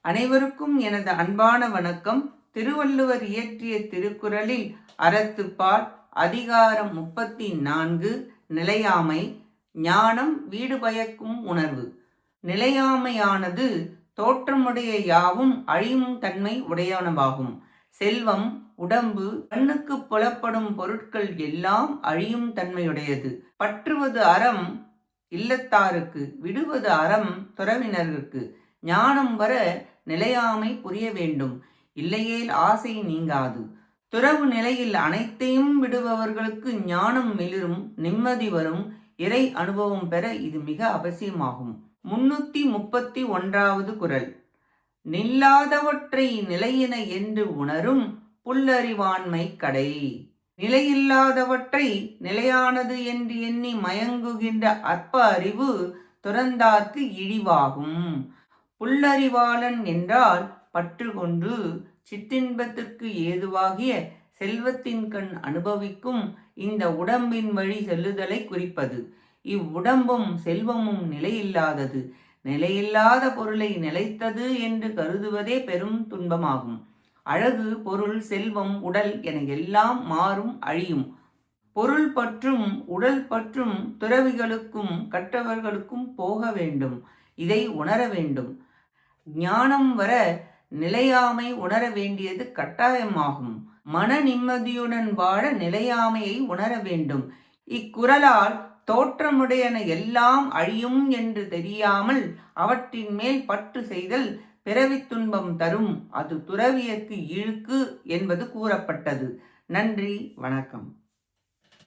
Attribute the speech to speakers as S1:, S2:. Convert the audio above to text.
S1: அனைவருக்கும் எனது அன்பான வணக்கம். திருவள்ளுவர் இயற்றிய திருக்குறளில் அறத்துப்பால் அதிகாரம் 34 நிலையாமை. ஞானம் வீடு பயக்கும் உணர்வு. நிலையாமையானது தோற்றமுடைய யாவும் அழியும் தன்மை உடையனவாகும். செல்வம், உடம்பு, கண்ணுக்கு புலப்படும் பொருட்கள் எல்லாம் அழியும் தன்மையுடையது. பற்றுவது அறம் இல்லத்தாருக்கு, விடுவது அறம் துறவினருக்கு. ஞானம் வர நிலையாமை புரிய வேண்டும், இல்லையேல் ஆசை நீங்காது. துறவு நிலையில் அனைத்தையும் விடுபவர்களுக்கு ஞானம் மிளிரும், நிம்மதி வரும், இறை அனுபவம் பெற இது மிக அவசியமாகும். 331வது குறள். நில்லாதவற்றை நிலையின என்று உணரும் புல்லறிவாண்மை கடை. நிலையில்லாதவற்றை நிலையானது என்று எண்ணி மயங்குகின்ற அற்ப அறிவு துறந்தார்க்கு இழிவாகும். புல்லறிவாளன் என்றால் பற்று கொண்டு சிற்றின்பத்திற்கு ஏதுவாகிய செல்வத்தின் கண் அனுபவிக்கும் இந்த உடம்பின் வழி செல்லுதலை குறிப்பது. இவ்வுடம்பும் செல்வமும் நிலையில்லாதது. நிலையில்லாத பொருளை நிலைத்தது என்று கருதுவதே பெரும் துன்பமாகும். அழகு, பொருள், செல்வம், உடல் என எல்லாம் மாறும், அழியும். பொருள் பற்றும் உடல் பற்றும் துறவிகளுக்கும் கற்றவர்களுக்கும் போக வேண்டும். இதை உணர வேண்டும். ஞானம் வர நிலையாமை உணர வேண்டியது கட்டாயமாகும். மன நிம்மதியுடன் வாழ நிலையாமையை உணர வேண்டும். இக்குறளால் தோற்றமுடையன எல்லாம் அழியும் என்று தெரியாமல் அவற்றின் மேல் பற்று செய்தல் பிறவித் துன்பம் தரும், அது துறவியர்க்கு இழுக்கு என்பது கூறப்பட்டது. நன்றி, வணக்கம்.